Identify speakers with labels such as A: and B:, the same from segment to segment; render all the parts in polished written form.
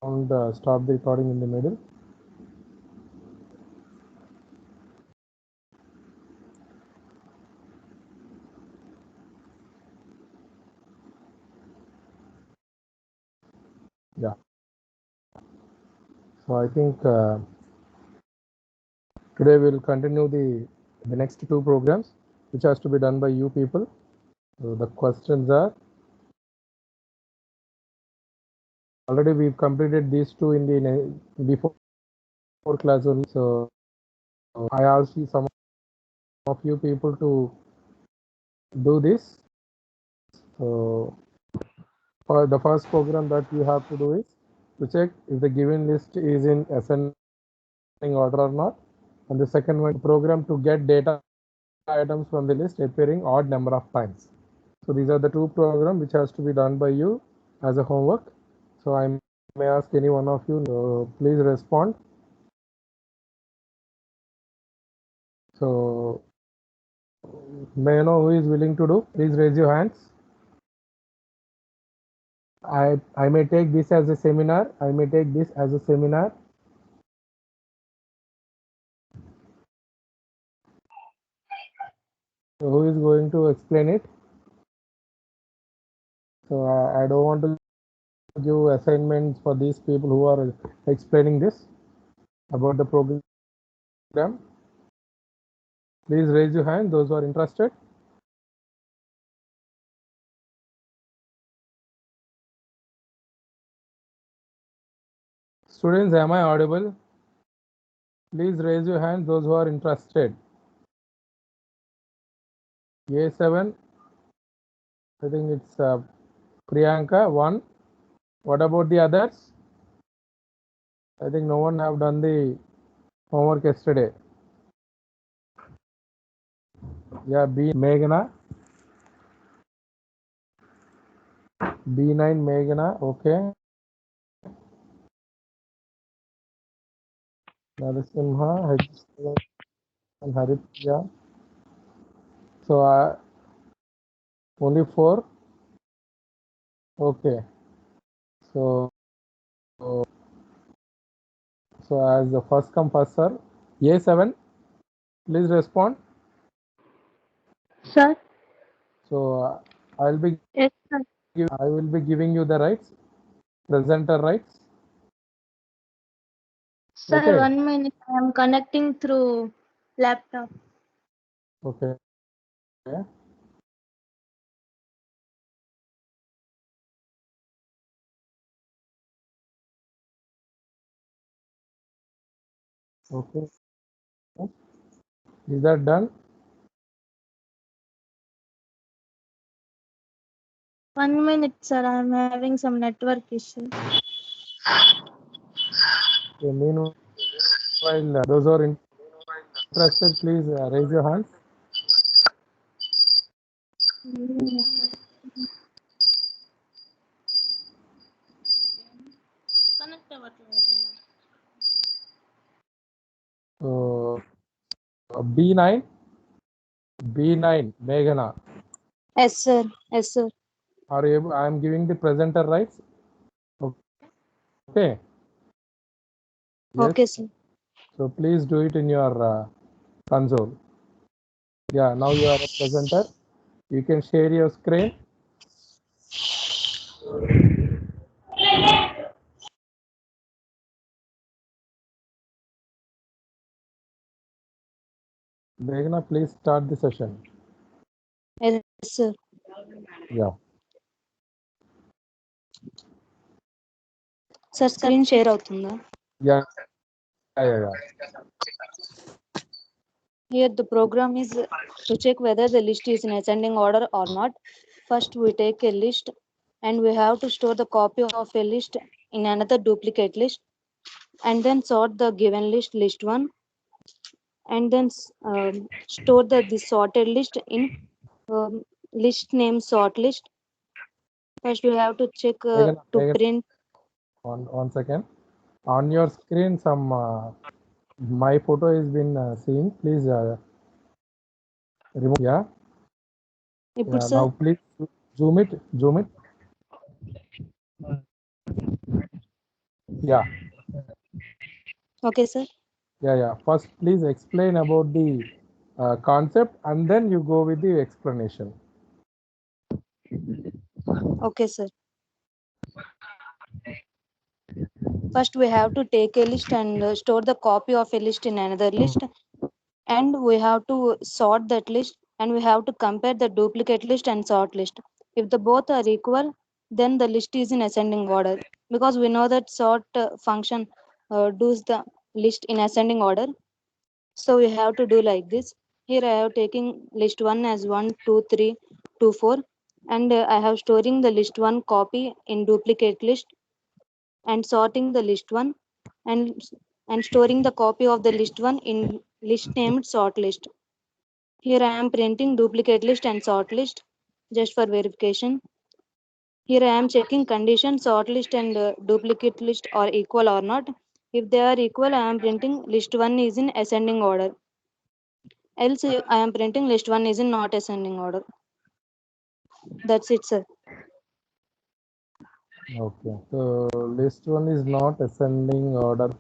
A: stop the recording in the middle. Yeah. So I think today we'll continue the next two programs, which has to be done by you people. So the questions are, already we've completed these two in the before class only. So I asked some of you people to do this. So for the first program that you have to do is to check if the given list is in ascending order or not. And the second one, program to get data items from the list appearing odd number of times. So these are the two programs which has to be done by you as a homework. So I may ask any one of you, please respond. So may I know who is willing to do? Please raise your hands. I may take this as a seminar. I may take this as a seminar. So who is going to explain it? So I don't want to give assignments for these people who are explaining this about the program. Please raise your hand, those who are interested. Students, am I audible? Please raise your hand, those who are interested. A7, I think it's Priyanka, 1. What about the others? I think no one have done the homework yesterday. Yeah, B, Meghana. B9, Meghana, okay. Narasimha, H7, and Haripriya. So only 4. Okay. So as the first come first serve, A7, please respond.
B: Sir.
A: So I will be
B: Yes, sir.
A: giving you the rights, presenter rights.
B: Sir,
A: Okay.
B: 1 minute. I am connecting through laptop.
A: Okay. Okay. Is that done?
B: 1 minute, sir. I am having some network issue.
A: Okay, meanwhile, those who are interested, please raise your hands. So B9, Meghana.
B: Yes, sir. Yes, sir.
A: Are you able? I am giving the presenter rights. Okay. Yes.
B: Okay, sir.
A: So please do it in your console. Yeah, now you are a presenter. You can share your screen. Meghana, please start the session.
B: Yes, sir.
A: Yeah.
B: Sir, screen share అవుతుందా?
A: Yeah. Yeah.
B: Here the program is to check whether the list is in ascending order or not. First we take a list and we have to store the copy of a list in another duplicate list, and then sort the given list, list 1, and then store the sorted list in list name sort list. First you have to check
A: Meghana,
B: to print.
A: one second. On your screen, some my photo has been seen. Please remove. Yeah.
B: ఇప్పుడు
A: Yeah.
B: Sir
A: Now please zoom it. Yeah,
B: Okay, sir.
A: yeah. First, please explain about the concept, and then you go with the explanation.
B: Okay, sir. First, we have to take a list and store the copy of a list in another list, and we have to sort that list, and we have to compare the duplicate list and sort list. If the both are equal, then the list is in ascending order, because we know that sort function does the list in ascending order. So we have to do like this. Here I have taking list 1 as 1, 2, 3, 2, 4, and I have storing the list 1 copy in duplicate list, and sorting the list 1, and storing the copy of the list 1 in list named sort list. Here I am printing duplicate list and sort list just for verification. Here I am checking condition sort list and duplicate list are equal or not. If they are equal, I am printing list 1 is in ascending order. Else I am printing list 1 is in not ascending order. That's it, sir.
A: Okay, so list one is not ascending order.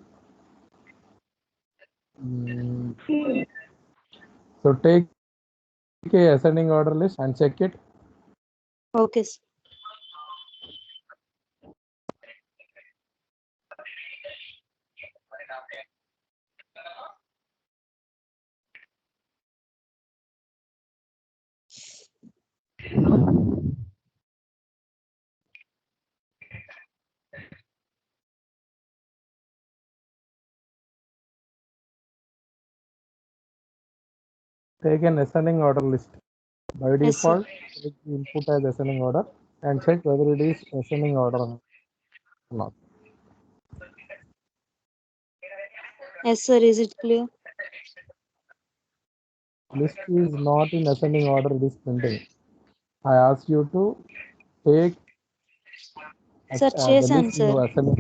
A: So take a ascending order list and check it.
B: Okay, sir.
A: Take an ascending order list. By
B: Yes, sir.
A: default, take the input as ascending order and check whether it is ascending order or not.
B: Yes, sir. Is it clear?
A: List is not in ascending order, it is printing. I ask you to take
B: Sir,
A: the
B: చేశాను
A: list in
B: sir.
A: ascending.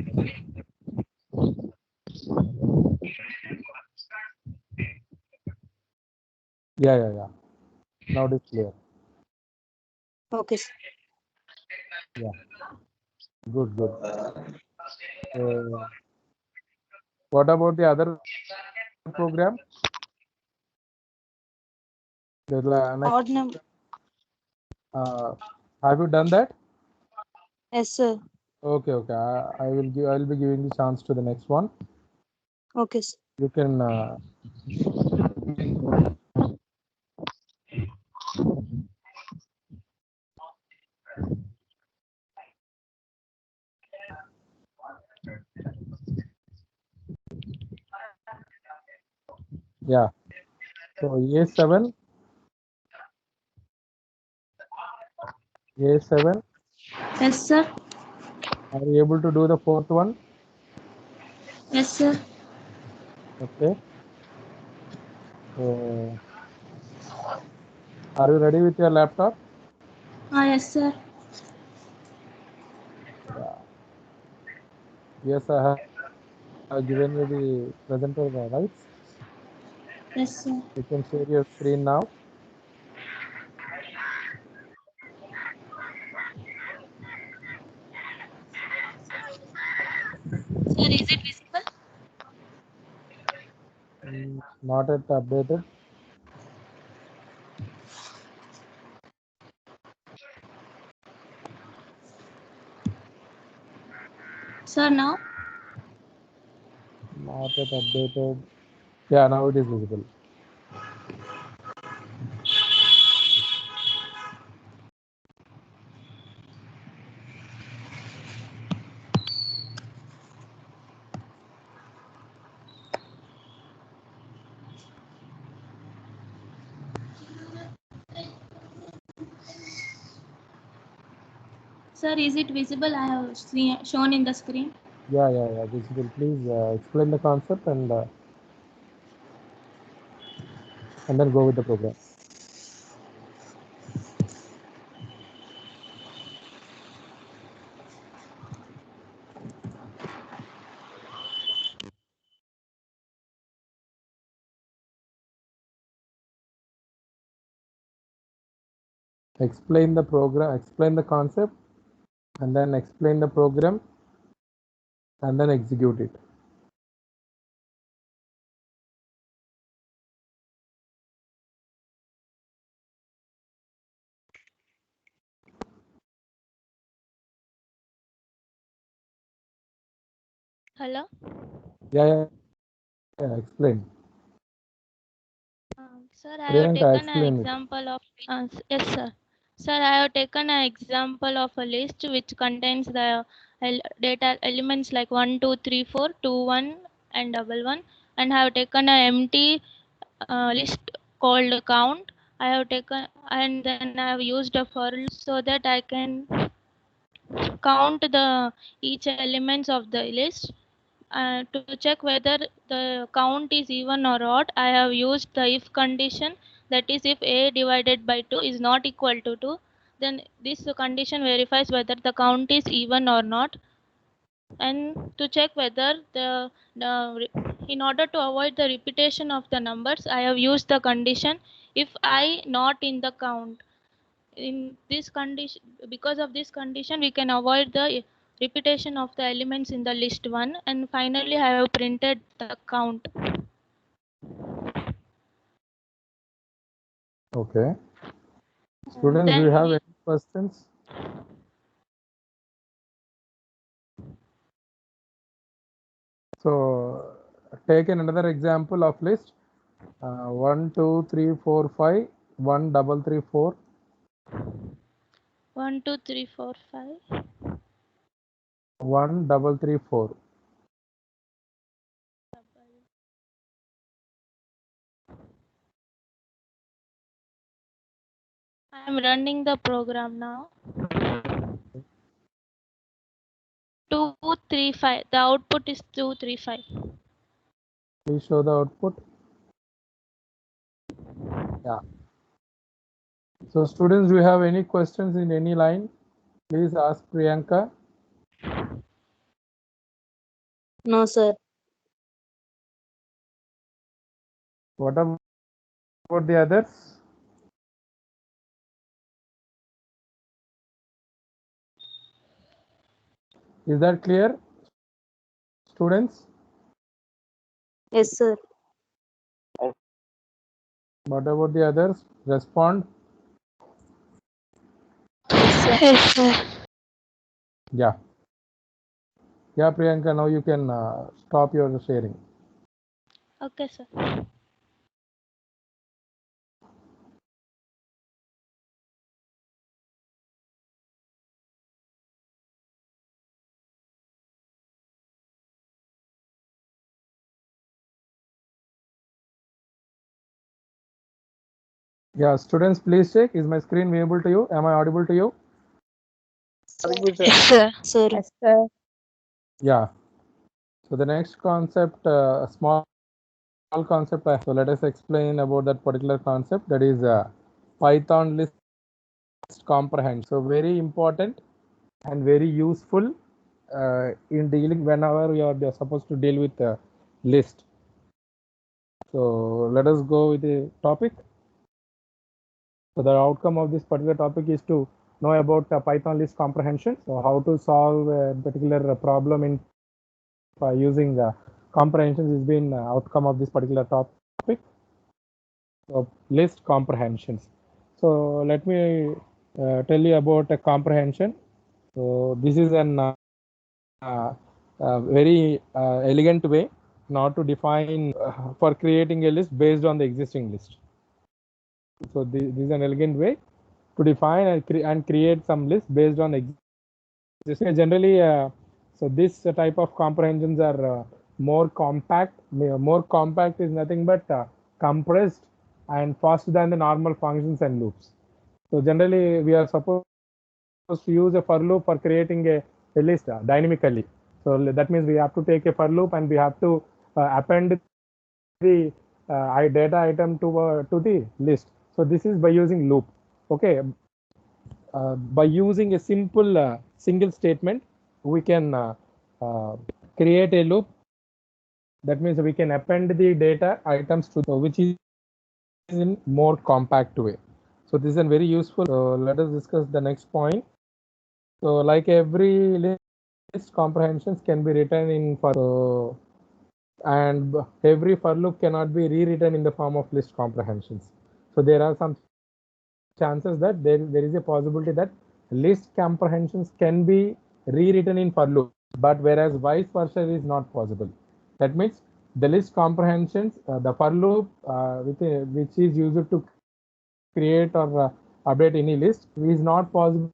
A: Yeah. Now it is clear.
B: Okay, sir.
A: Yeah, good. What about the other program?
B: Odd number.
A: Have you done that?
B: Yes, sir.
A: Okay. I will give. I will be giving the chance to the next one.
B: Okay, sir.
A: You can. Yeah. So A7. A7.
C: Yes, sir.
A: Are you able to do the fourth one?
C: Yes, sir.
A: Okay. So, are you ready with your laptop?
C: Yes, sir.
A: Yeah. Yes, I have given you the presenter rights.
C: Yes, sir.
A: You can share your screen now.
C: Sir, is it visible?
A: Not yet updated.
C: Sir, now?
A: Not yet updated. Yeah, now it is visible.
C: Sir, is it visible? I have shown in the screen.
A: Yeah, visible. Please explain the concept and then go with the program. Explain the program, explain the concept, and then explain the program. and then execute it.
C: Hello.
A: Yeah, explain.
C: Sir, I have
A: Priyanka,
C: taken an
A: explain it.
C: example of yes, sir. Sir, I have taken an example of a list which contains the data elements like 1, 2, 3, 4, 2, 1, and double 1, and have taken an empty list called count. I have taken and then I have used a for loop so that I can count the each elements of the list. To check whether the count is even or odd, I have used the if condition, that is if a divided by 2 is not equal to 2, then this condition verifies whether the count is even or not. And to check whether in order to avoid the repetition of the numbers, I have used the condition if I not in the count. In this condition, because of this condition, we can avoid the repetition of the elements in the list 1, and finally I have printed the count.
A: Okay. Students, do you have any questions? So take another example of list 1, 2, 3, 4, 5, 1, 3, 3, 4.
C: 1, 2, 3, 4, 5.
A: 1, 3, 3, 4.
C: I am running the program now. 2, 3, 5. The output is 2, 3, 5.
A: Please show the output. Yeah. So students, do you have any questions in any line? Please ask Priyanka.
B: No, sir.
A: What about the others? Is that clear, students?
B: Yes, sir.
A: What about the others? Respond.
C: Yes, sir.
A: Yeah. Yeah, Priyanka, now you can stop your sharing.
C: Okay, sir.
A: Yeah, students, please check. Is my screen visible to you? Am I audible to you?
C: Yes, sir.
B: Sir.
D: Yes, sir.
A: Yeah. So the next concept, small concept. So let us explain about that particular concept. That is Python list comprehension. So very important and very useful in dealing whenever you are supposed to deal with a list. So let us go with the topic. So the outcome of this particular topic is to know about Python list comprehension. So how to solve a particular problem in using comprehension has been outcome of this particular topic. So list comprehensions. So let me tell you about a comprehension. So this is an very elegant way not to define for creating a list based on the existing list. So this is an elegant way to define and create some list based on existing. Generally, so this type of comprehensions are more compact. More compact is nothing but compressed and faster than the normal functions and loops. So generally, we are supposed to use a for loop for creating a list dynamically. So that means we have to take a for loop and we have to append the data item to the list. So this is by using loop. Okay, by using a simple single statement, we can create a loop. That means we can append the data items to which is in more compact way. So this is a very useful. So let us discuss the next point. So like every list list comprehensions can be written in for and every for loop cannot be rewritten in the form of list comprehensions. So there are some chances that there is a possibility that list comprehensions can be rewritten in for loop, but whereas vice versa is not possible. That means the list comprehensions, the for loop which is used to create or update any list is not possible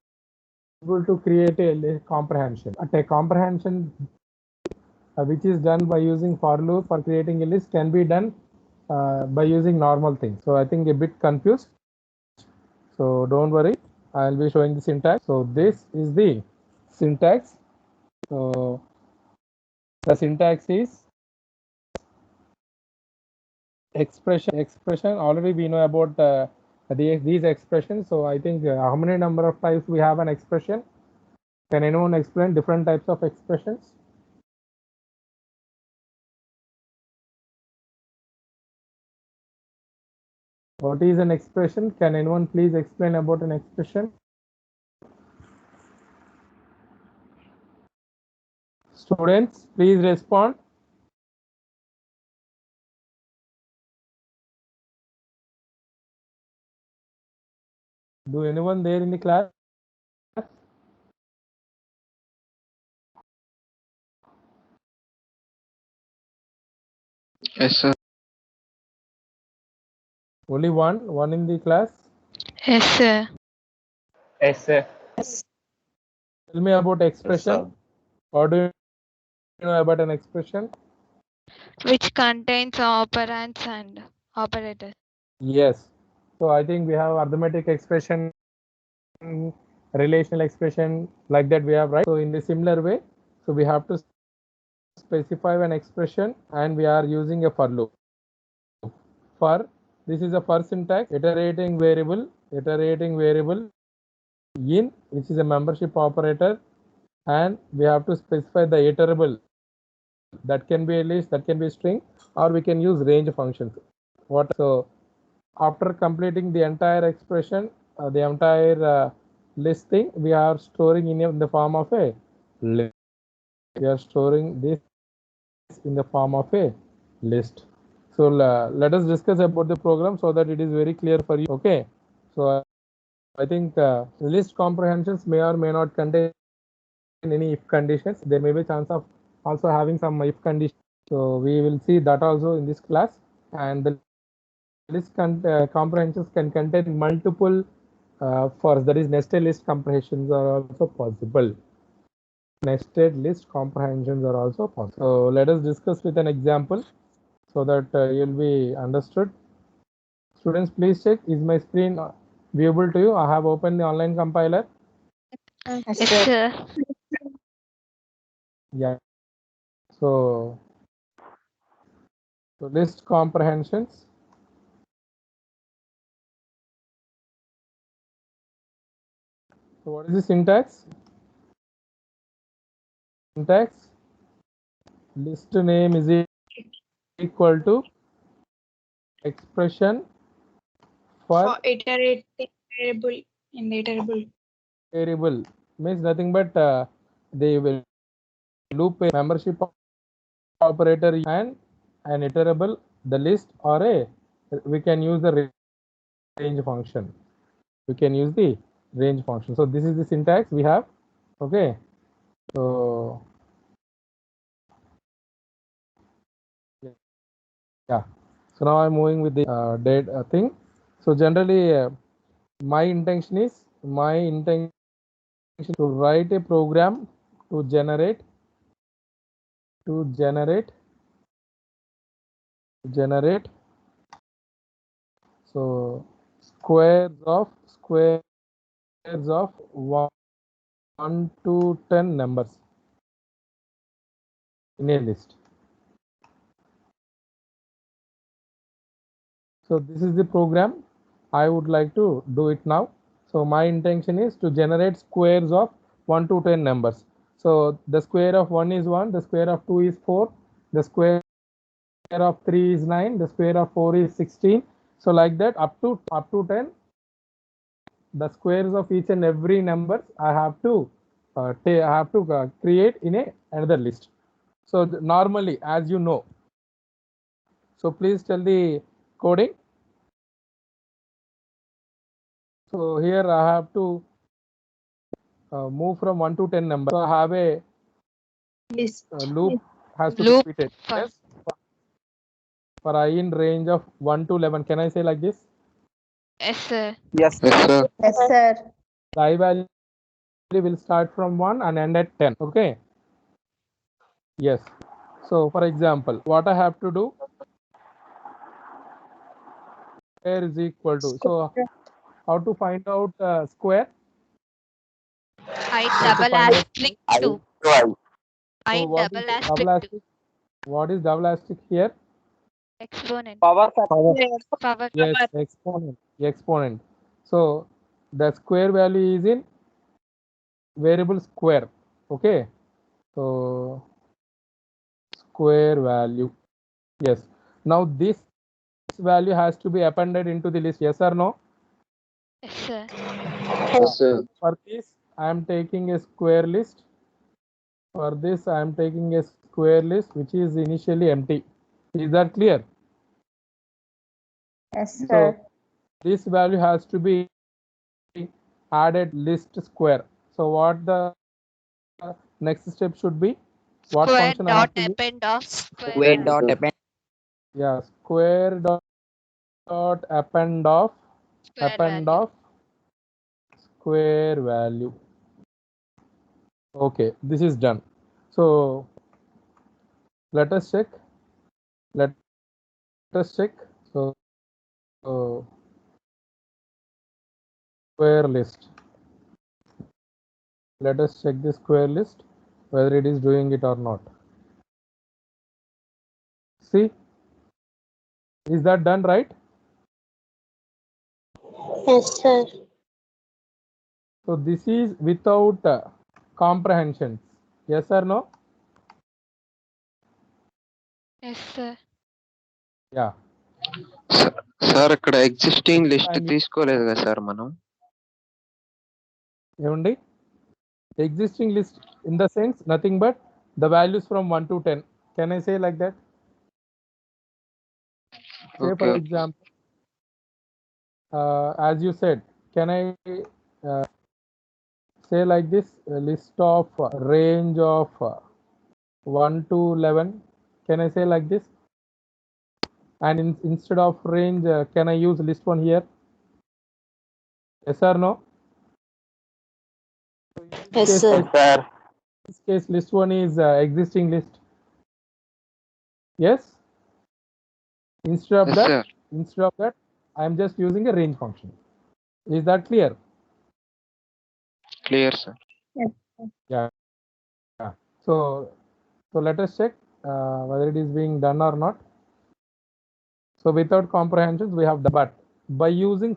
A: to create a list comprehension. At a comprehension which is done by using for loop for creating a list can be done by using normal things. So I think a bit confused. So don't worry, I'll be showing the syntax. So this is the syntax. So the syntax is expression. Already we know about these expressions. So I think how many number of types we have an expression? Can anyone explain different types of expressions? What is an expression? Can anyone please explain about an expression? Students, please respond. Do anyone there in the class?
D: Yes, sir.
A: Only one in the class.
C: Yes, sir.
D: Yes, sir.
A: Tell me about expression.
D: Yes,
A: What do you know about an expression?
C: Which contains operands and operators.
A: Yes. So I think we have arithmetic expression, relational expression, like that we have, right? So in the similar way, so we have to specify an expression and we are using a for loop. For this is a for syntax, iterating variable in, which is a membership operator, and we have to specify the iterable. That can be a list, that can be a string, or we can use range functions. So after completing the entire expression, the entire listing, we are storing in the form of a list. We are storing this in the form of a list. So let us discuss about the program so that it is very clear for you. Okay. So I think list comprehensions may or may not contain any if conditions. There may be a chance of also having some if conditions. So we will see that also in this class. And the list comprehensions can contain multiple for that is nested list comprehensions are also possible. Nested list comprehensions are also possible. So let us discuss with an example so that you'll be understood. Students, please check, is my screen viewable to you? I have opened the online compiler.
C: Yes, sir.
A: Yeah. So list comprehensions. So what is the syntax? Syntax list name is equal to expression for
E: iterating variable in the iterable.
A: variable means nothing but they will loop a membership operator and an iterable the list or a we can use the range function. We can use the range function. So this is the syntax we have. Okay. So yeah. So now I'm moving with the date thing. So generally my intention is to write a program to generate so squares of 1 to 10 numbers in a list. So this is the program I would like to do it now. So my intention is to generate squares of 1 to 10 numbers. So the square of 1 is 1, the square of 2 is 4, the square of 3 is 9, the square of 4 is 16. So like that up to 10, the squares of each and every numbers I have to have to create in another list. So normally, as you know, so please tell the coding. So here I have to move from 1 to 10 numbers. So I have a
E: List.
A: loop has to
F: Loop
A: be repeated.
F: for-
A: Yes. For I in range of 1 to 11. Can I say like this?
F: Yes, sir.
D: Yes.
G: Yes, sir.
E: Yes, sir.
A: The I value will start from 1 and end at 10. Okay. Yes. So for example, what I have to do, square is equal to. So how to find out square?
F: I
A: How to
F: double
A: find out
F: asterisk
D: I
F: 2.
D: to
F: I
A: So what is
F: double
A: double
F: asterisk 2.
A: asterisk? What is double asterisk here?
F: Exponent.
D: power
A: Power.
F: Power.
A: Yes, exponent. Exponent. So the square value is in variable square. Okay. So square value. Yes. Now this value has to be appended into the list. Yes or no?
F: Yes, sir.
G: Yes, sir.
A: For this, I am taking a square list. For this, I am taking a square list which is initially empty. Is that clear?
E: Yes,
A: So
E: sir.
A: this value has to be added list square. So what the next step should be? What
F: Square
A: function I
F: dot
A: have to use?
F: append of square
D: square
F: value.
D: dot append
A: Yeah, square dot append of
F: Square value.
A: square value. Okay, this is done. So let us check. Let us check. So square list. Let us check the square list whether it is doing it or not. See, is that done right?
E: Yes, sir.
A: So this is without comprehensions. Yes or no?
F: Yes, sir.
A: Yeah.
G: Sir ఇక్కడ existing list
A: And
G: తీసుకోలేదు కదా sir మనం
A: ఏమండి existing list in the sense nothing but the values from 1 to 10. Can I say like that? Say for
G: Okay.
A: example, as you said, can I say like this, a list of range of 1 to 11? Can I say like this? And instead of range, can I use list one here? Yes or no?
B: Yes,
A: Case,
B: sir.
D: sir.
A: in this case, list one is existing list. Yes. Instead of
G: Yes,
A: that,
G: sir.
A: I am just using a range function. Is that clear?
G: Clear, sir.
A: Yeah. So let us check whether it is being done or not. So without comprehensions, we have done, but by using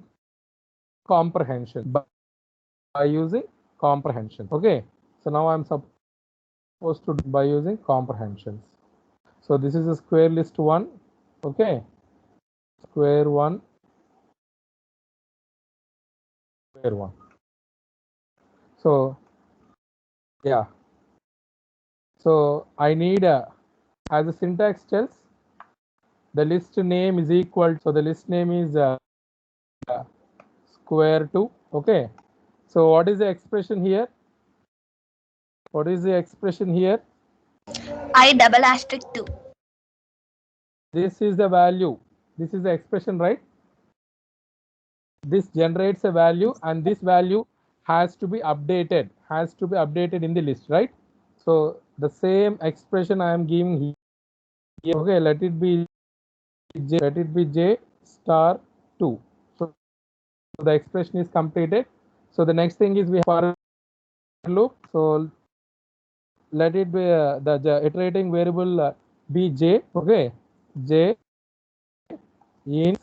A: comprehension, okay. So now I'm supposed to by using comprehensions. So this is a square list one, okay. Square one. So yeah. So I need as the syntax tells, the list name is equal. So the list name is square 2. Okay. So what is the expression here? What is the expression here?
E: I double asterisk 2.
A: This is the value. This is the expression, right? This generates a value, and this value has to be updated. In the list, right? So the same expression I am giving here. Okay, let it be J star 2. So the expression is completed. So the next thing is we have for loop. So let it be the iterating variable be j. Okay, j in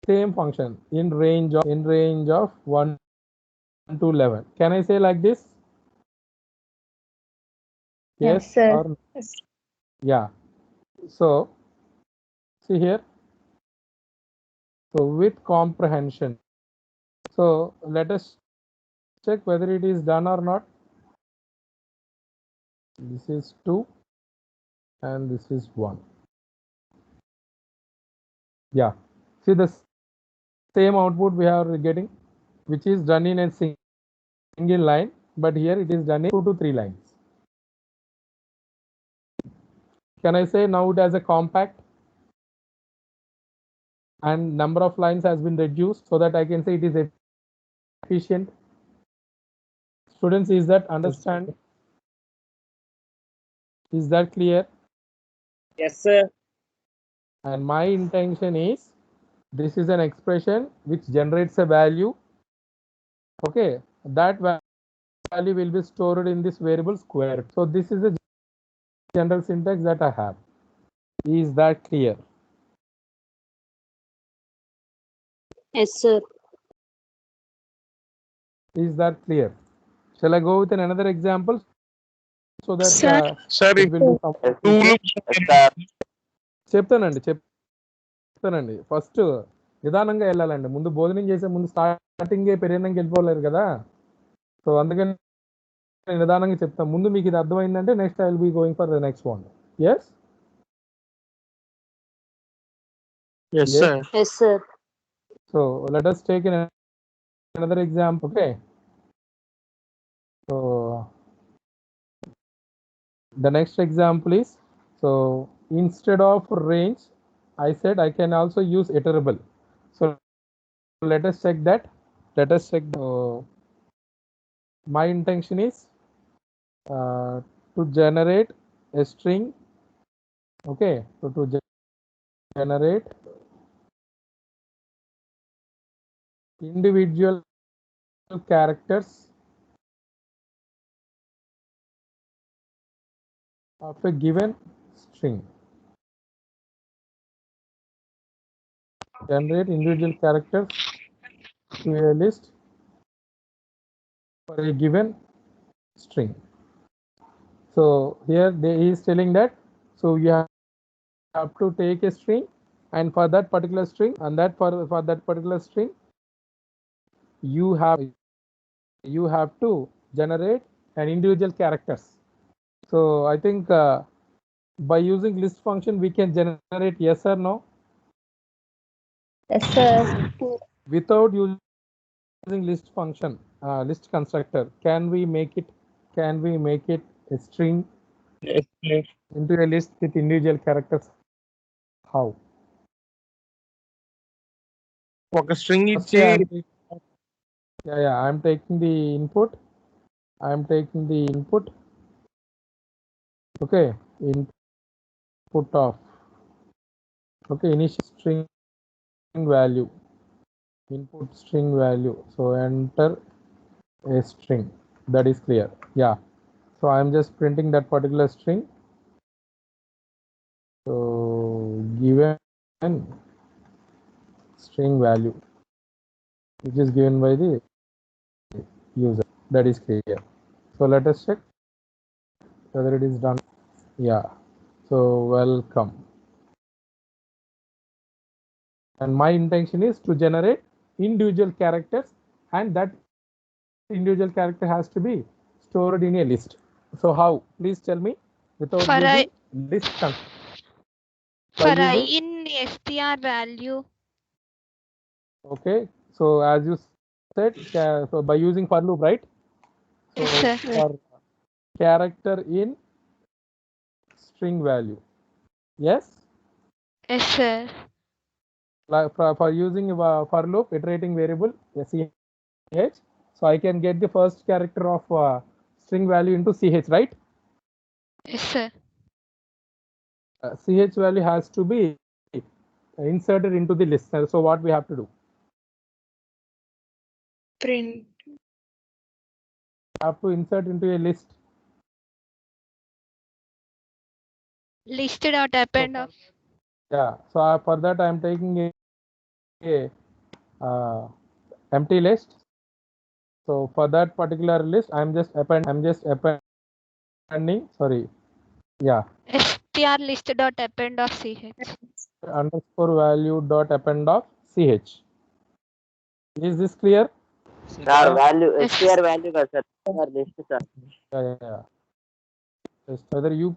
A: same function in range of 1 to 11. Can I say like this? Yes,
E: sir.
A: or no? Yeah. So see here. So with comprehension. So let us check whether it is done or not. This is 2 and this is 1. Yeah, see the same output we are getting, which is done in a single line, but here it is done in 2 to 3 lines. Can I say now it as a compact and number of lines has been reduced so that I can say it is efficient? Students, is that understand? Is that clear?
D: Yes, sir.
A: And my intention is this is an expression which generates a value. Okay, that value will be stored in this variable square. So this is the general syntax that I have. Is that clear?
B: Yes, sir.
A: Is that clear? Shall I go with another example so that
D: Sir,
A: it will be చెప్తానండి first నిదానంగా వెళ్ళాలండి. ముందు భోజనం చేసే ముందు స్టార్టింగే పెరిగినాక వెళ్ళిపోలేరు కదా. సో అందుకని నేను నిదానంగా చెప్తాను. ముందు మీకు ఇది అర్థమైందంటే next I will be going for the next one. Yes
D: yes, sir.
B: Yes, sir.
A: So let us take another example. Okay, so the next example is, so instead of range I said I can also use iterable. So let us check that. My intention is to generate a string. Okay, so to generate individual characters of a given string. Generate individual characters to a list for a given string. So here he is telling that, so you have to take a string, and for that particular string, and that for that particular string you have to generate an individual characters. So I think by using list function we can generate, yes or no?
E: Yes, sir.
A: Without using list function, list constructor, can we make it a string
D: Yes, sir.
A: into a list with individual characters? How?
D: ఒక string
A: First,
D: ఇచ్చి
A: I'm taking the input. Okay, input of, okay, initial string value, input string value. So enter a string. That is clear. Yeah, so I'm just printing that particular string. So given string value which is given by the user. That is clear. So let us check whether it is done. Yeah, so welcome. And my intention is to generate individual characters, and that individual character has to be stored in a list. So how? Please tell me. Without
F: For
A: using list function.
F: For I
A: using-
F: in str value.
A: Okay, so as you said, so by using for loop, right? So
F: Yes, sir.
A: for character in string value. Yes,
F: Yes, sir.
A: like for using for loop iterating variable ch, so I can get the first character of string value into ch, right?
F: Yes, sir.
A: Ch value has to be inserted into the list. So what we have to do?
E: Print.
A: Have to insert into a list.
F: List dot append of.
A: Yeah, so for that I am taking a empty list. So for that particular list I'm just appending, sorry, yeah,
F: Str list dot append of ch.
A: underscore value dot append of ch. Is this clear?
H: Sir value
F: Yes.
H: STR value కదా sir list sir.
A: Yeah. Just whether you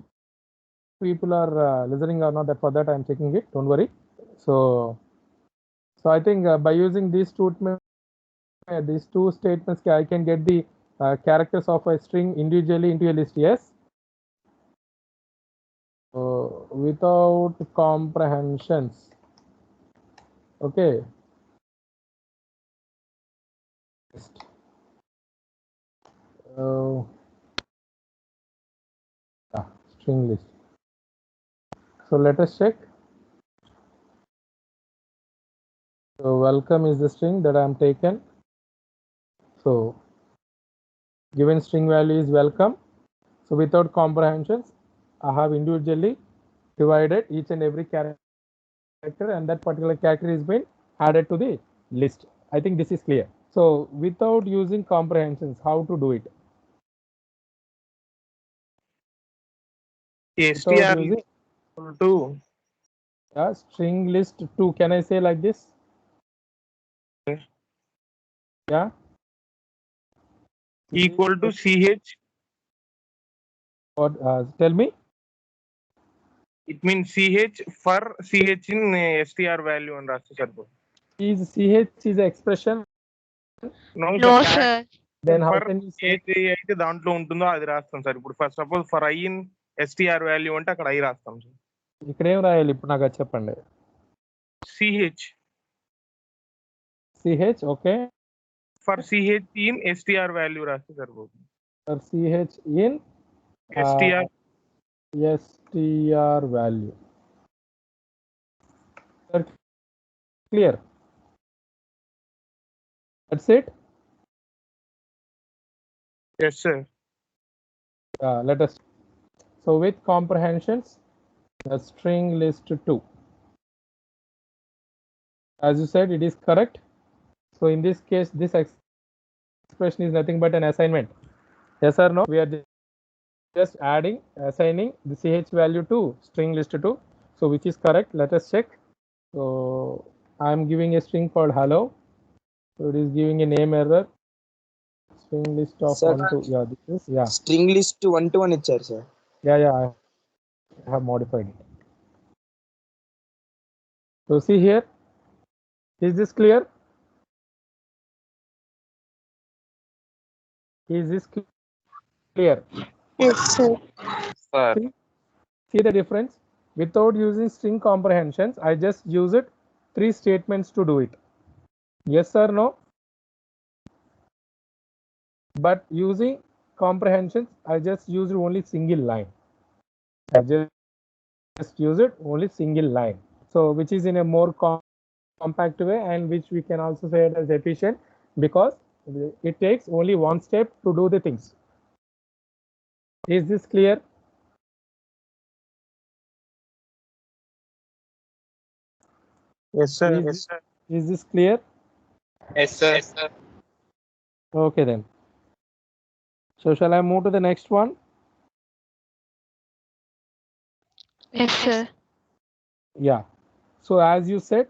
A: people are listening or not, that for that I'm checking it. Don't worry. So I think by using these two statements, I can get the characters of a string individually into a list. Yes. Without comprehensions. Okay. Uh, string list. So let us check. So welcome is the string that I am taken. So given string value is welcome. So without comprehensions, I have individually divided each and every character, and that particular character is been added to the list. I think this is clear. So without using comprehensions, how to do it?
D: STR
A: Without using
D: to
A: string list 2. Can I say like this? Yeah.
D: equal to ch.
A: What? Tell me.
D: It means ch for ch in str value and rasta sarpo.
A: Is ch is expression?
F: No, sir.
A: Then how
D: for
A: can you say?
D: అయితే దాంట్లో ఉంటుందో అది రాస్తాం sir. ఇప్పుడు for suppose for I in str value అంటే అక్కడ I రాస్తాం sir.
A: ఇక్కడ ఏం రాయాలి ఇప్పుడు నాకు చెప్పండి. ch okay.
D: For ch in str value రాస్తే సరిపోతుంది.
A: For ch in str value. Clear. That's it.
D: Yes sir.
A: Let us. So with comprehensions, the string list 2. As you said, it is correct. So in this case, this expression is nothing but an assignment. Yes or no? We are just assigning the ch value to string list 2. So which is correct? Let us check. So I am giving a string called hello. So it is giving a name error. String list of
H: Sir,
A: 1 2. Yeah, this is
H: string list 1 to 1 ఇచ్చారు sir.
A: Yeah, I have modified it. So see here. Is this clear? Is this clear?
E: Yes, sir.
D: Sir.
A: See the difference? Without using string comprehensions, I just use it 3 statements to do it. Yes or no? But using comprehensions, I just use only single line. I just use it only single line. So which is in a more compact way, and which we can also say it as efficient, because it takes only one step to do the things. Is this clear?
D: Yes sir.
A: Is this clear?
D: Yes sir.
A: Okay then. So shall I move to the next one?
F: Yes, sir.
A: Yeah. So as you said,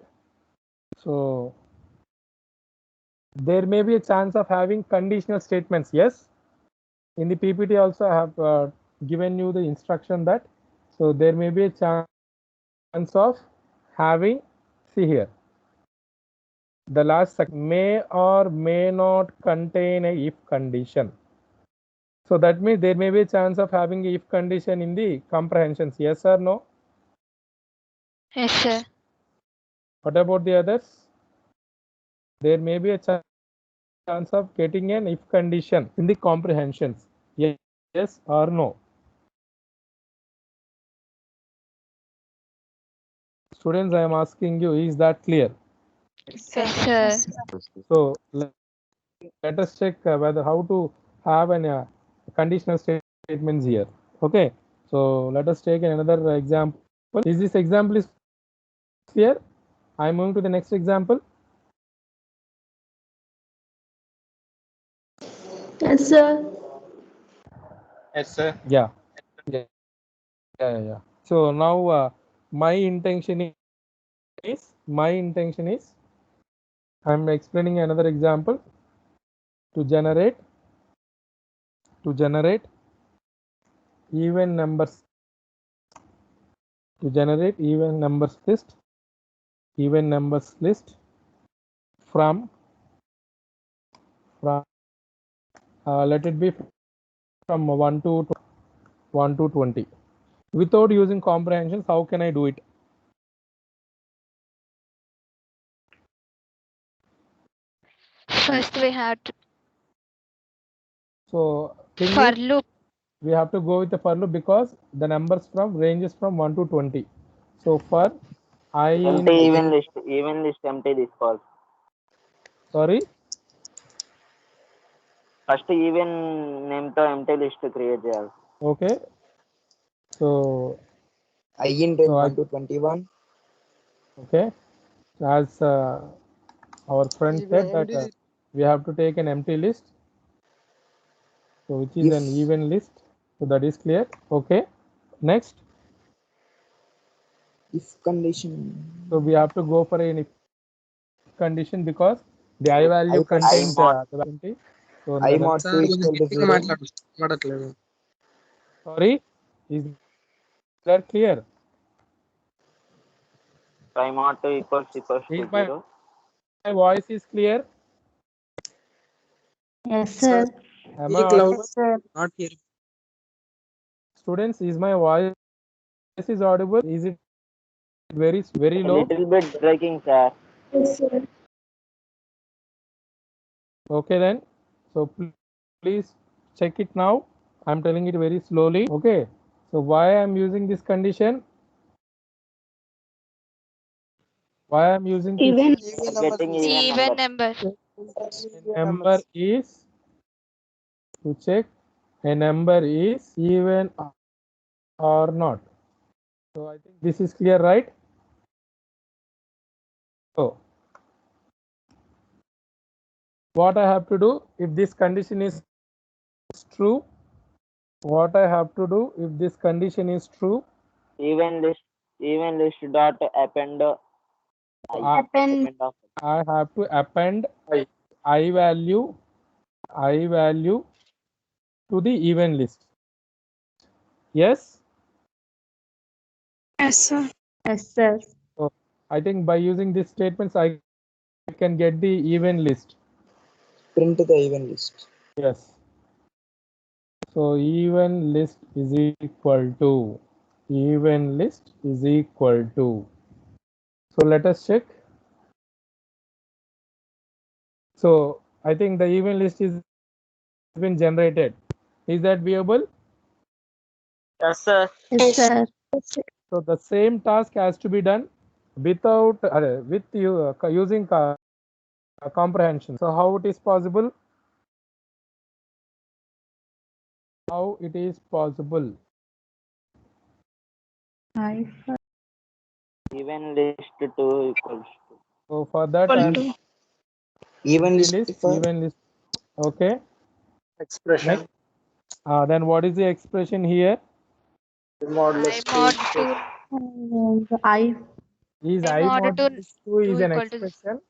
A: so there may be a chance of having conditional statements. Yes. In the PPT also I have given you the instruction that, so there may be a chance of having, see here, the last may or may not contain a if condition. So that means there may be a chance of having a if condition in the comprehensions. Yes or no?
F: Yes, sir.
A: What about the others? There may be a chance of getting an if condition in the comprehensions. Yes or no? Students, I am asking you, is that clear?
F: Yes, sir.
A: So let us check whether how to have an conditional statements here. Okay. So let us take another example. Is this example is clear? I am moving to the next example.
E: Yes, sir.
D: Yes sir.
A: Yeah. So now my intention is I am explaining another example to generate even numbers, to generate even numbers list from let it be from 1 to 20. Without using comprehensions, how can I do it?
F: First we have to
A: So thing
F: for
A: is,
F: loop.
A: we have to go with the for loop because the numbers ranges from 1 to 20. So for I
I: empty even list empty this calls.
A: sorry,
I: First even name to empty list create చేయాలి.
A: okay. So
H: I in range
A: So
H: 1 to 21.
A: okay, as our friend said that we have to take an empty list, so which is an
H: If-
A: even list, so that is clear. Okay, next,
H: If condition.
A: so we have to go for an if condition because the I value
H: I plus-
A: contains
I: I mod.
A: the 20. So
H: I mod 2 is equal to 0.
A: sorry, is that clear?
I: Try mod to equals to
A: Is my
I: 0.
A: voice is clear?
E: Yes, sir.
A: Am I audible?
E: Yes, sir.
H: Not here.
A: Students, is my voice is audible? Is it very
I: A
A: low?
I: little bit breaking, sir.
E: Yes, sir.
A: Okay then, so please check it now. I'm telling it very slowly. Okay, so why I'm using this condition, why I'm using this
E: Even
I: Getting
F: Even
I: number.
F: number.
A: number is to check a number is even or not. So I think this is clear, right? So what I have to do if this condition is true, what I have to do if this condition is true,
I: Even list dot append
E: append
I: of
A: I have to append I value to the even list. Yes.
E: Yes, sir. Yes, sir.
A: So I think by using these statements I can get the even list.
H: Print the even list.
A: Yes. So even list is equal to so let us check. So I think the even list is been generated. Is that viewable?
I: yes, sir.
E: Yes, sir.
A: So the same task has to be done without with you using comprehension. So how it is possible? How it is possible?
I: Even list 2 equals to.
A: So for that I am
H: Even list for
A: even list. Okay.
D: Expression.
A: Next. Then what is the expression here?
F: I mod 2.
E: I
A: Is
F: I
A: I
F: mod
A: mod
F: 2
A: 2 is an
F: equal to
A: expression.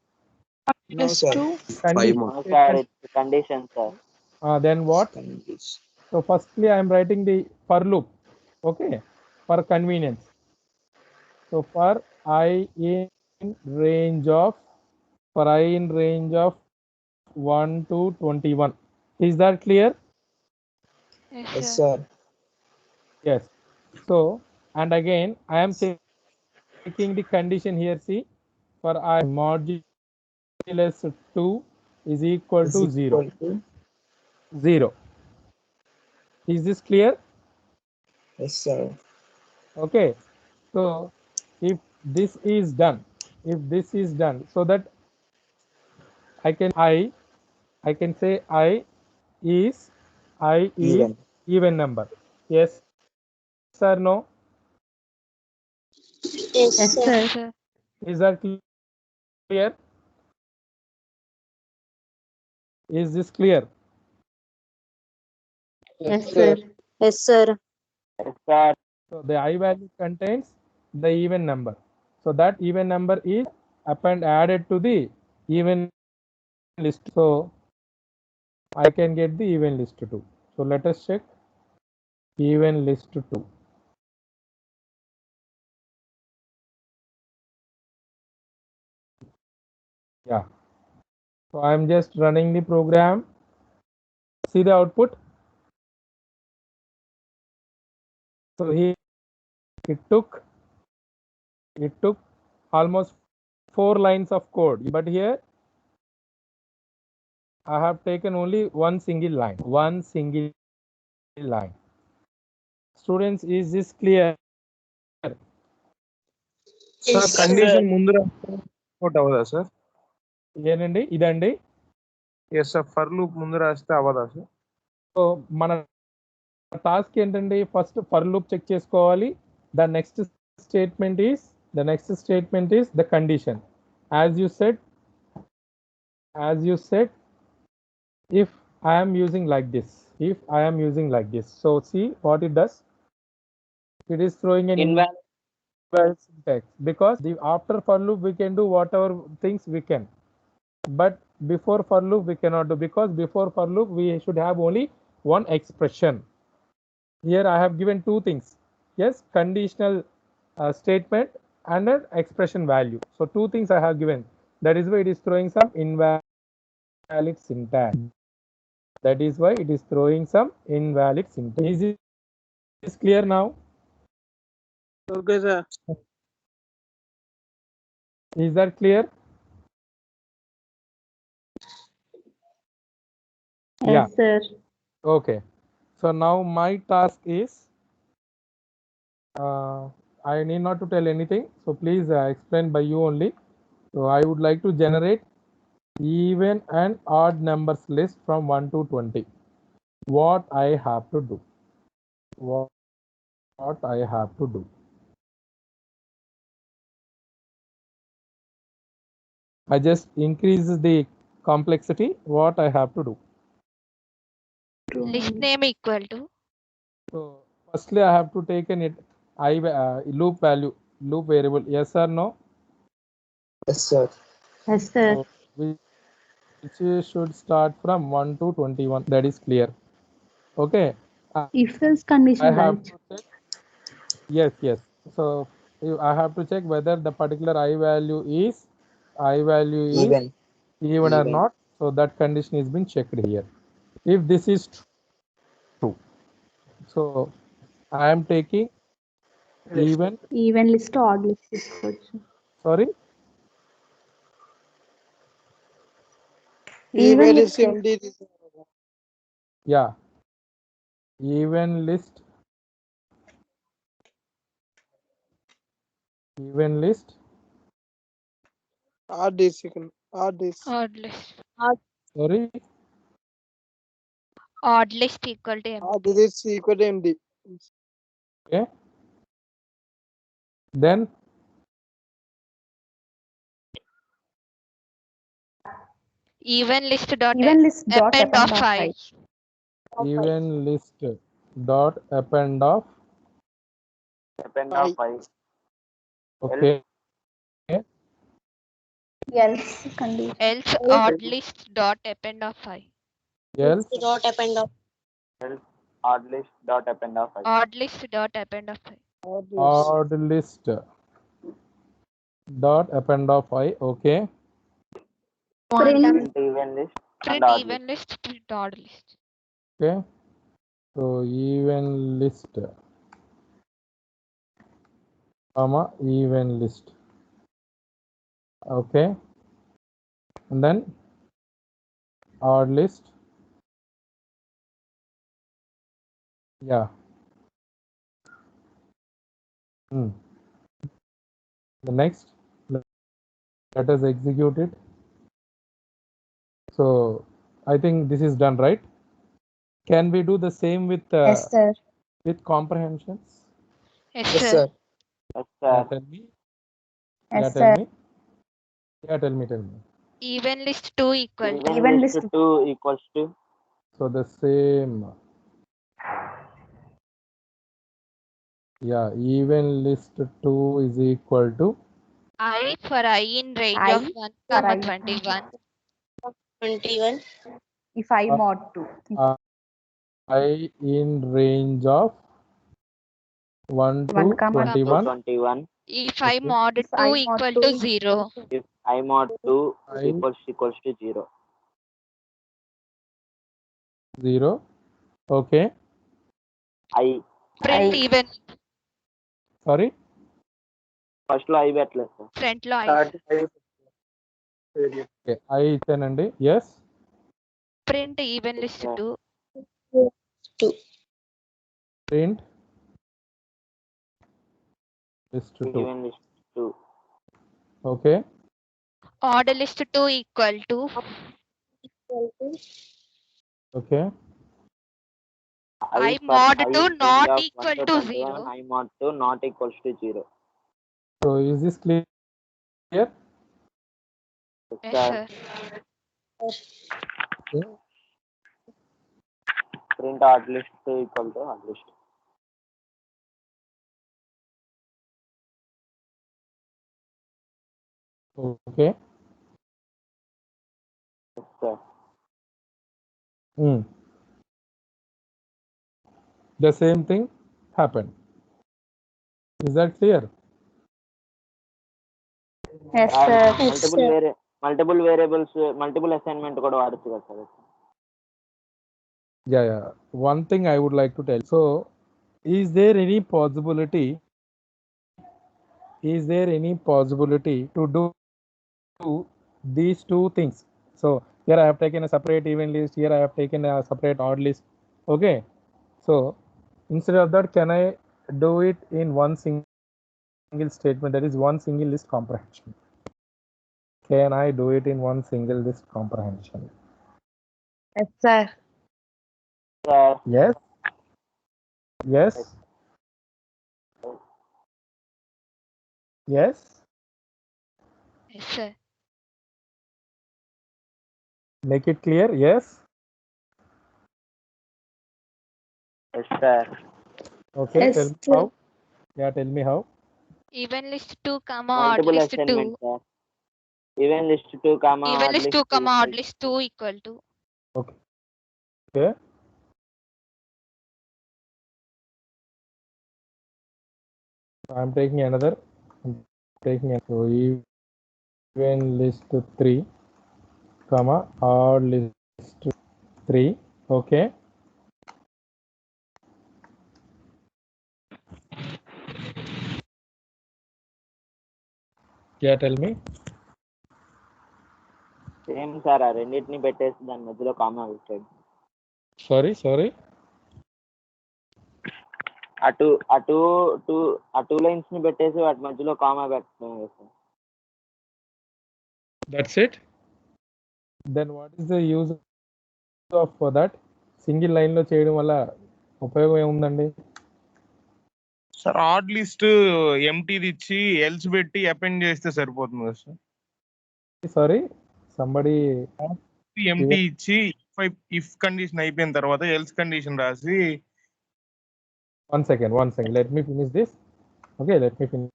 H: no sir.
A: Condition.
I: No, sir. It's condition, sir.
A: Then what?
H: Condition.
A: So firstly I am writing the for loop. Okay. For convenience. So for I in range of 1 to 21. Is that clear?
F: Yes,
H: Yes
F: sir.
H: sir.
A: Yes. So and again I am checking the condition here. See, for I modulus 2 is equal
H: Is
A: to 0.
H: equal to
A: 0. Is this clear?
H: yes sir.
A: Okay. So if this is done, so that I can say I is
H: Even.
A: even number. Yes or no?
E: yes,
F: Yes,
E: sir.
F: sir.
A: Is that clear? Is this clear?
E: Yes, sir.
B: Yes, sir.
I: Yes, sir.
A: So the I value contains the even number. So that even number is added to the even list. So I can get the even list too. So let us check. even list 2. Yeah. So I'm just running the program. See the output. So here it took almost 4 lines of code, but here I have taken only one single line. Students, is this clear?
D: Sir, condition ముందు out అవదా sir?
A: ఏనండి ఇదండి?
D: Yes sir, for loop ముందు రాస్తే అవదా sir?
A: So మన task ఏంటండి? First for loop check చేసుకోవాలి. The next statement is the condition. as you said, if I am using like this, so see what it does. It is throwing an invalid syntax, because after for loop we can do whatever things we can, but before for loop we cannot do, because before for loop we should have only one expression. Here I have given two things. Yes, conditional statement and an expression value. So two things I have given. That is why it is throwing some invalid syntax. Is it clear now?
F: Okay, sir.
A: Is that clear?
E: Yes,
A: Yeah.
E: sir.
A: Okay. So now my task is, I need not to tell anything. So please explain by you only. So I would like to generate even and odd numbers list from 1 to 20. What I have to do? What I have to do? I just increase the complexity. What I have to do?
F: List name equal to.
A: So firstly I have to take an loop variable. Yes or no?
H: Yes, sir.
E: Yes, sir.
A: So which should start from 1 to 21. That is clear. Okay.
E: If else condition,
A: I have
E: right?
A: to check. Yes. So I have to check whether the particular I value is
H: Even.
A: even or not. So that condition is being checked here. If this is true, so I am taking
E: Even list or odd list తీసుకోవచ్చు.
A: sorry,
E: Even list.
A: yeah, even list
F: Odd list.
A: sorry,
F: Odd list equal to empty.
A: okay, then
F: Even list dot
E: Even list dot
F: append of
E: of
F: 5.
A: even list dot append of,
I: Depend on 5.
A: okay,
E: else condition.
F: Else odd list dot append of 5.
A: else
I: Else odd list dot append of 5.
F: Odd list dot append of 5.
A: odd list dot append of I. Okay,
I: Print even list and
F: Print
I: odd
F: even
I: list.
F: list, print odd list.
A: okay. So even list, comma, even list. Okay, and then odd list. Yeah. The next, let us execute it. So I think this is done, right? Can we do the same with
E: Yes, sir.
A: with comprehensions?
F: Yes,
H: Yes,
F: sir.
H: sir.
I: Yes,
A: Yeah,
I: sir.
A: tell me.
E: Yes,
A: Yeah,
E: sir.
A: tell me. Yeah, tell me.
F: Even list 2 equal to.
I: Even list 2 equals to.
A: So the same. Yeah, even list 2 is equal to
F: I for I in range
E: I
F: of 1,
E: for I.
F: 21.
E: 21. If I mod 2.
A: I in range of 1 to
E: 1,
A: 21.
I: 21.
F: If I
A: Okay.
F: mod
E: If
F: 2
E: I mod
F: equal
E: 2
F: to
E: is
F: 0.
I: If I mod 2
A: I
I: equals to 0.
A: 0. Okay.
I: I
F: Print
E: I
F: even.
A: Sorry.
I: First లో I పెట్టలేదు sir.
F: Front లో I.
A: Okay. I ఇచ్చానండి. Yes.
F: Print even list 2.
A: Print list 2.
I: Even list 2.
A: Okay.
F: Odd list 2 equal to.
A: Okay.
F: I mod 2
I: range
F: not
I: of
F: equal
I: 1
F: to
I: 21,
F: 0.
I: I mod 2 not equals to 0.
A: So is this clear?
F: Yes,
I: Sir,
F: sir.
A: Okay.
I: print odd list 2 equal to odd list.
A: Okay.
I: Yes, sir.
A: The same thing happened. Is that clear?
E: yes sir.
I: Multiple variables, multiple assignment కూడా వాడచ్చు కదా sir.
A: Yeah. One thing I would like to tell. So, is there any possibility to do these two things? So here I have taken a separate even list. Here I have taken a separate odd list. Okay. So instead of that, can I do it in one single statement? That is one single list comprehension. Can I do it in one single list comprehension?
E: Yes sir.
I: Sir,
A: Yes. Yes. Yes.
F: Yes, sir.
A: Make it clear. Yes.
I: yes, sir.
A: Okay.
E: Yes,
A: Tell me
E: sir.
A: how. Yeah. Tell me how.
F: Even list 2 comma odd
I: Multiple
F: list 2.
I: assignment, sir. Even list 2 comma
F: Even
I: odd
F: list 2 comma odd list 2 equal to.
A: Okay. I'm taking another. So even list 3 comma odd list 3. Okay. Yeah, tell me.
I: Same sir, ఆ రెండింటిని పెట్టేసి దాని మధ్యలో comma పెట్టాడు.
A: Sorry.
I: ఆ two lines ని పెట్టేసి వాటి మధ్యలో కామా పెట్టడం కదా sir.
A: That's it. Then what is the use of that? Single line లో చేయడం వల్ల ఉపయోగం ఏముందండి?
D: సార్ ఆడ్ లిస్ట్ ఎంటీది ఇచ్చి ఎల్స్ పెట్టి అపెండ్ చేస్తే సరిపోతుంది కదా సార్.
A: సారీ, సంబడి
D: ఎంటీ ఇచ్చి ఇఫ్ కండిషన్ అయిపోయిన తర్వాత ఎల్స్ కండిషన్ రాసి.
A: one second. Let me finish this. Okay, let me finish.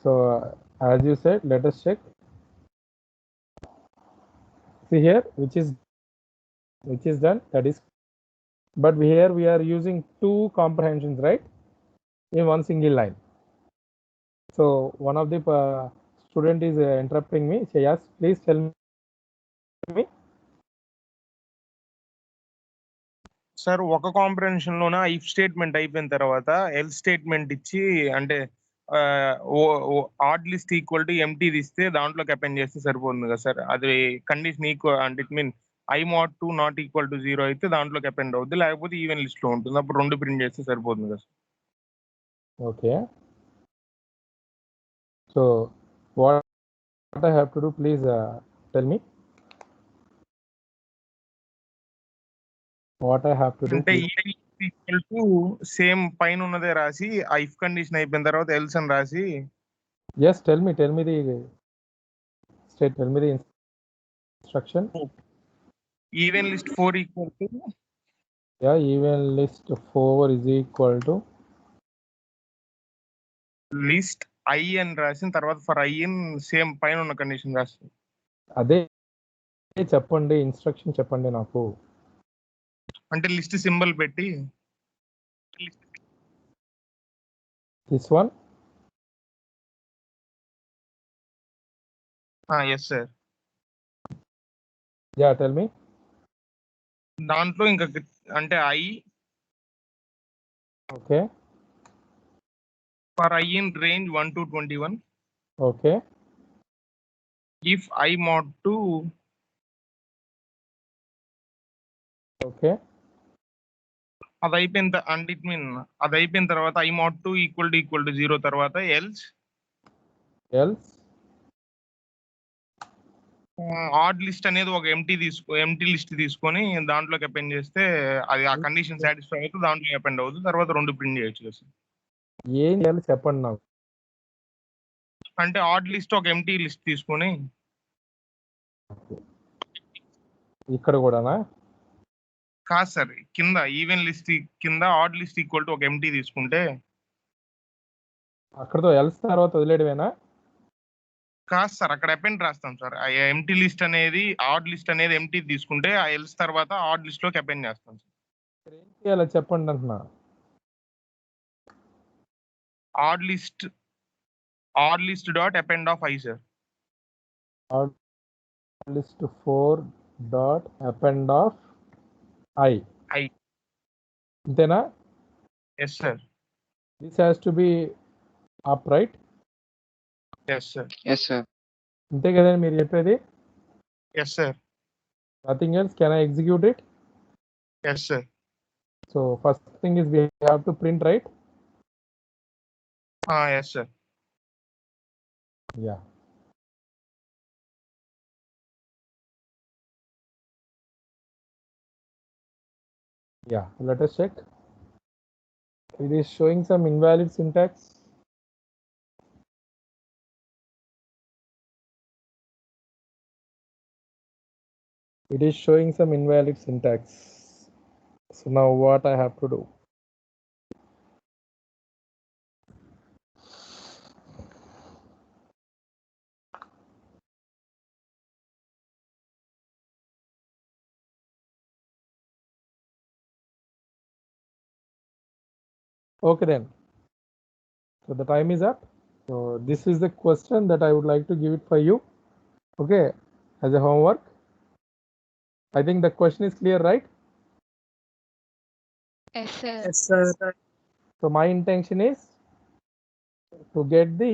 A: So as you said, let us check. See here, which is done. That is, but here we are using two comprehensions, right, in one single line. So one of the student is interrupting me. Say yes, please tell me.
D: Sir ఒక comprehension లోన if statement అయిపోయిన తర్వాత else statement ఇచ్చి అంటే odd list equal to ఎంటీది ఇస్తే దాంట్లోకి append చేస్తే సరిపోతుంది కదా సార్. అది కండిషన్ ఈక్వల్ అంటే it mean i mod 2 not equal to 0 అయితే దాంట్లోకి అపెండ్ అవుద్ది, లేకపోతే ఈవెన్ లిస్ట్ లో ఉంటుంది. అప్పుడు రెండు ప్రింట్ చేస్తే సరిపోతుంది కదా sir.
A: Okay. So what I have to do, please tell me. What I have to do.
D: అంటే ఈక్వల్ టు సేమ్ పైన ఉన్నదే రాసి ఆ ఇఫ్ కండిషన్ అయిపోయిన తర్వాత ఎల్స్ అని రాసి.
A: Yes, tell me the instruction.
D: Even list 4 equal to.
A: Yeah, even list 4 is equal to
D: list I అని రాసిన తర్వాత ఫర్ ఐ ఇన్ సేమ్ పైన ఉన్న కండిషన్ రాస్తుంది.
A: అదే చెప్పండి, ఇన్స్ట్రక్షన్ చెప్పండి నాకు.
D: అంటే లిస్ట్ సింబల్ పెట్టి
A: This one?
D: Yes sir.
A: Yeah, tell me.
D: దాంట్లో ఇంకా అంటే i
A: Okay.
D: For i in range 1 to 21
A: Okay.
D: If i mod 2
A: Okay.
D: అది అయిపోయిన అంటే ఇట్ మీన్ అది అయిపోయిన తర్వాత ఐ mod 2 ఈక్వల్ టు 0 తర్వాత ఎల్స్
A: Else?
D: ఆడ్ లిస్ట్ అనేది ఒక ఎంటీ లిస్ట్ తీసుకొని దాంట్లోకి అపెండ్ చేస్తే అది ఆ కండిషన్ సాటిస్ఫై అయితే దాంట్లో అపెండ్ అవుతుంది. తర్వాత 2 ప్రింట్ చేయొచ్చు కదా సార్.
A: ఏం చేయాలి చెప్పండి నాకు.
D: అంటే ఆడ్ లిస్ట్ ఒక ఎంటీ లిస్ట్ తీసుకొని
A: ఇక్కడ కూడానా?
D: కాదు సార్, కింద ఈవెన్ లిస్ట్ కింద ఆడ్ లిస్ట్ ఈక్వల్ టు ఒక ఎంటీ తీసుకుంటే
A: అక్కడతో ఎల్స్ తర్వాత వదిలేయడమేనా?
D: కాదు సార్, అక్కడ అపెండ్ రాస్తాం సార్. ఆ ఎంటీ లిస్ట్ అనేది ఆడ్ లిస్ట్ అనేది ఎంటీ తీసుకుంటే ఆ ఎల్స్ తర్వాత ఆడ్ లిస్ట్ లోకి అపెండ్ చేస్తాం సార్.
A: ఏం చేయాలో చెప్పండి అంటున్నా.
D: Odd list dot append of I sir.
A: Odd list 4 dot append of I. అంతేనా?
D: Yes sir.
A: This has to be up right.
D: Yes sir.
G: Yes sir.
A: అంతే కదండి మీరు చెప్పేది?
D: Yes sir.
A: Nothing else. Can I execute it?
D: Yes sir.
A: So first thing is we have to print, right?
D: Yes sir.
A: Yeah. Yeah, let us check. It is showing some invalid syntax. It is showing some invalid syntax. So now what I have to do? Okay then. So the time is up. So this is the question that I would like to give it for you. Okay, as a homework. I think the question is clear, right?
F: Yes, sir.
H: Yes, sir.
A: So my intention is to get the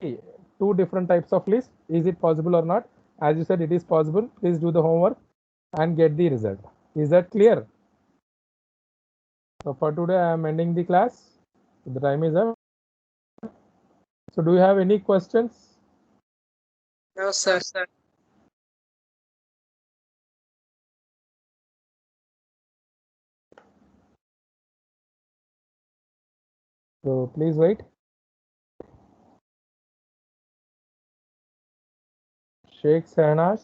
A: 2 different types of list. Is it possible or not? As you said, it is possible. Please do the homework and get the result. Is that clear? So for today, I am ending the class. The time is up. So do you have any questions?
H: No, sir.
A: So please wait. Sheikh Sahnaz.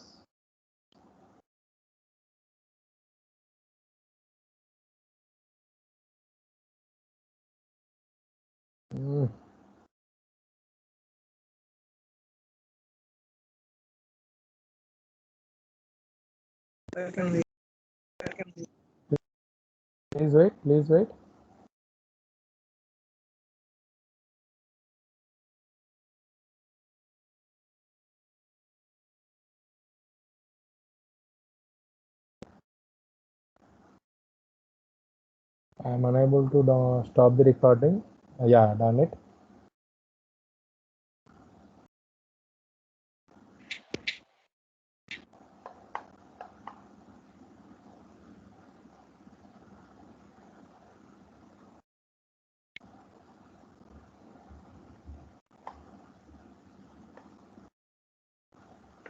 A: Please wait. Please wait. I am unable to stop the recording. Yeah, done it.